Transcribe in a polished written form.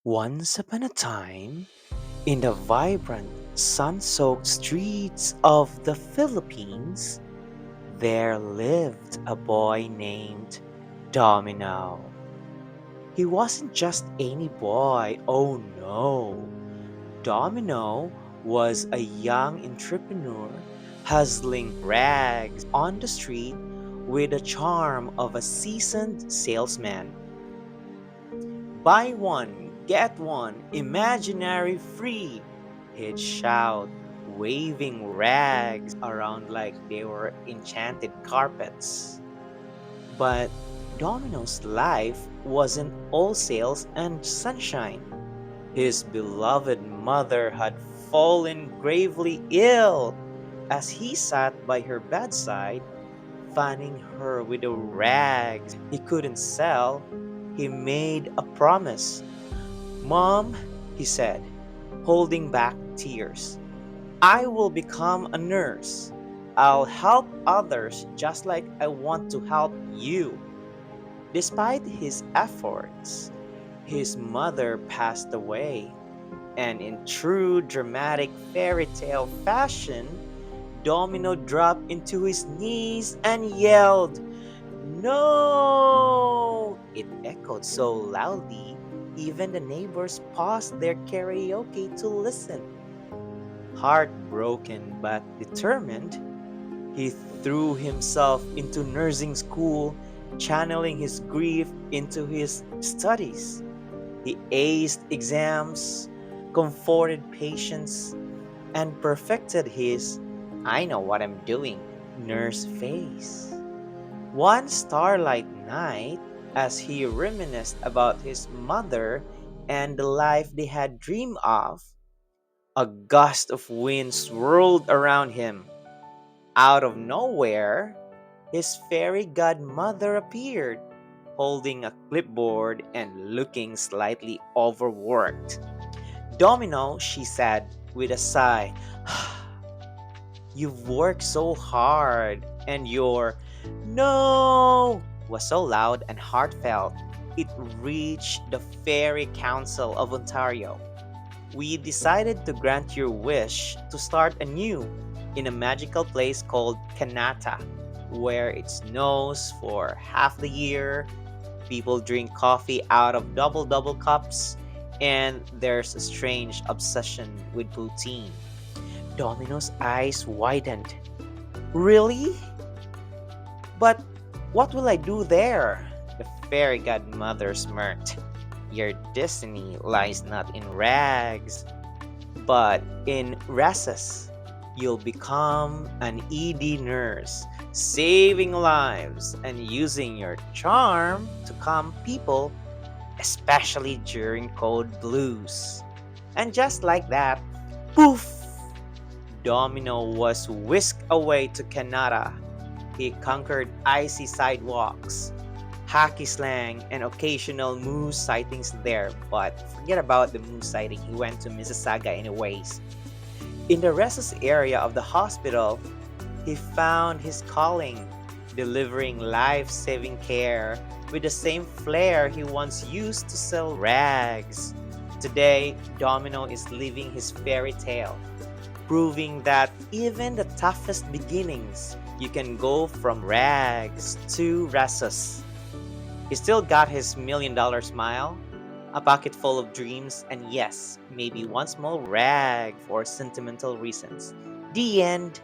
Once upon a time, in the vibrant, sun-soaked streets of the Philippines, there lived a boy named Domino. He wasn't just any boy, oh no. Domino was a young entrepreneur hustling rags on the street with the charm of a seasoned salesman. Buy one, get one, imaginary free, he'd shout, waving rags around like they were enchanted carpets. But Domino's life wasn't all sales and sunshine. His beloved mother had fallen gravely ill. As he sat by her bedside, fanning her with the rags he couldn't sell, he made a promise. "Mom," he said, holding back tears, "I will become a nurse. I'll help others just like I want to help you." Despite his efforts, his mother passed away, and in true dramatic fairy tale fashion, Domino dropped into his knees and yelled, "No!" It echoed so loudly, even the neighbors paused their karaoke to listen. Heartbroken but determined, he threw himself into nursing school, channeling his grief into his studies. He aced exams, comforted patients, and perfected his "I know what I'm doing" nurse face. One starlight night, as he reminisced about his mother and the life they had dreamed of, a gust of wind swirled around him. Out of nowhere, his fairy godmother appeared, holding a clipboard and looking slightly overworked. "Domino," she said with a sigh, "you've worked so hard, and your no was so loud and heartfelt it reached the Fairy Council of Ontario. We decided to grant your wish to start anew in a magical place called Kanata, where it snows for half the year, people drink coffee out of double cups, and there's a strange obsession with poutine." Domino's eyes widened. "Really? But what will I do there?" The fairy godmother smirked. "Your destiny lies not in rags, but in Resus. You'll become an ED nurse, saving lives and using your charm to calm people, especially during cold blues." And just like that, poof! Domino was whisked away to Canada. He conquered icy sidewalks, hockey slang, and occasional moose sightings there. But forget about the moose sighting, he went to Mississauga anyways. In the Resus area of the hospital, he found his calling, delivering life-saving care with the same flair he once used to sell rags. Today, Domino is living his fairy tale, proving that even the toughest beginnings, you can go from rags to Resus. He still got his $1 million smile, a pocket full of dreams, and yes, maybe one small rag for sentimental reasons. The end.